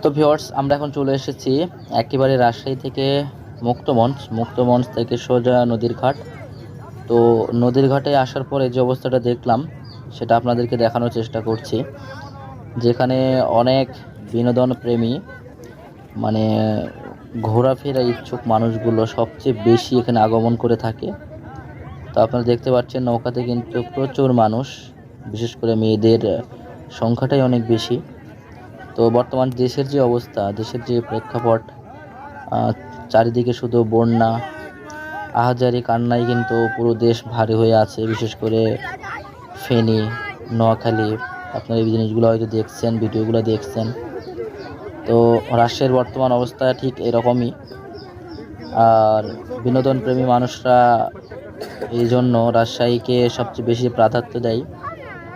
তো ভিউয়ার্স, আমরা এখন চলে এসেছি একেবারে রাজশাহী থেকে মুক্তমঞ্চ থেকে সোজা নদীর ঘাট। তো নদীর ঘাটে আসার পরে যে অবস্থাটা দেখলাম সেটা আপনাদেরকে দেখানোর চেষ্টা করছি, যেখানে অনেক বিনোদন প্রেমী মানে ঘোরাফেরা ইচ্ছুক মানুষগুলো সবচেয়ে বেশি এখানে আগমন করে থাকে। তো আপনারা দেখতে পাচ্ছেন নৌকাতে কিন্তু প্রচুর মানুষ, বিশেষ করে মেয়েদের সংখ্যাটাই অনেক বেশি। তো বর্তমান দেশের যে অবস্থা, দেশের যে প্রেক্ষাপট, চারিদিকে শুধু বন্যা, আহাজারি কান্নায় কিন্তু পুরো দেশ ভারী হয়ে আছে। বিশেষ করে ফেনী, নোয়াখালী, আপনারা এই জিনিসগুলো হয়তো দেখছেন, ভিডিওগুলো দেখছেন। তো রাজশাহীর বর্তমান অবস্থা ঠিক এরকমই। আর বিনোদন প্রেমী মানুষরা এই জন্য রাজশাহীকে সবচেয়ে বেশি প্রাধান্য দেয়,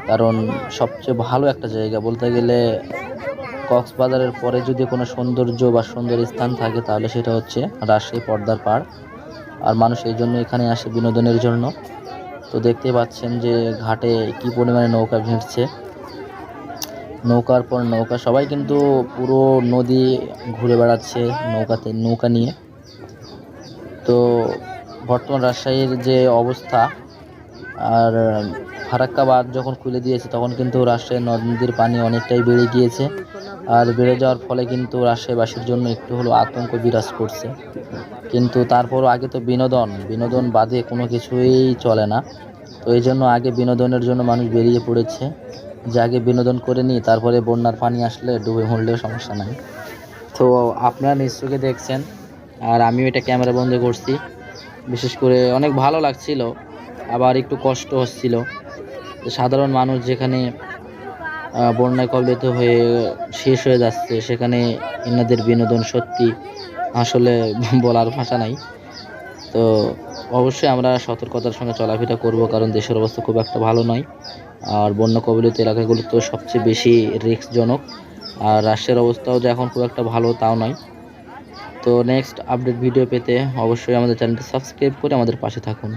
কারণ সবচেয়ে ভালো একটা জায়গা বলতে গেলে কক্সবাজারের পরে যদি কোনো সৌন্দর্য বা সুন্দর স্থান থাকে তাহলে সেটা হচ্ছে রাজশাহী পদ্মার পাড়। আর মানুষ এই জন্য এখানে আসে বিনোদনের জন্য। তো দেখতে পাচ্ছেন যে ঘাটে কি পরিমাণে নৌকা ভিড়ছে, নৌকার পর নৌকা, সবাই কিন্তু পুরো নদী ঘুরে বেড়াচ্ছে নৌকা নিয়ে। তো বর্তমান রাজশাহীর যে অবস্থা, আর ফারাক্কা বাঁধ যখন খুলে দিয়েছে তখন কিন্তু রাজশাহীর নদীর পানি অনেকটাই বেড়ে গিয়েছে। আর বেড়ে যাওয়ার ফলে কিন্তু রাজশাহীবাসীর জন্য একটু হলেও আতঙ্ক বিরাজ করছে। কিন্তু তারপরও আগে তো বিনোদন বাদে কোনো কিছুই চলে না। তো এই জন্য আগে বিনোদনের জন্য মানুষ বেরিয়ে পড়েছে, যে আগে বিনোদন করে নিই, তারপরে বন্যার পানি আসলে ডুবে মরলেও সমস্যা নাই। তো আপনারা নিশ্চয়ই দেখছেন, আর আমিও এটা ক্যামেরা বন্ধ করছি। বিশেষ করে অনেক ভালো লাগছিল, আবার একটু কষ্ট হচ্ছিল। সাধারণ মানুষ যেখানে বন্যায় কবলিত হয়ে শেষ হয়ে যাচ্ছে, সেখানে এনাদের বিনোদন সত্যি আসলে বলার ভাষা নাই। তো অবশ্যই আমরা সতর্কতার সঙ্গে চলাফেরা করব, কারণ দেশের অবস্থা খুব একটা ভালো নয়। আর বন্যা কবলিত এলাকাগুলো তো সবচেয়ে বেশি রিস্কজনক। আর রাশিয়ার অবস্থাও যে এখন খুব একটা ভালো তাও নয়। তো নেক্সট আপডেট ভিডিও পেতে অবশ্যই আমাদের চ্যানেলটি সাবস্ক্রাইব করে আমাদের পাশে থাকুন।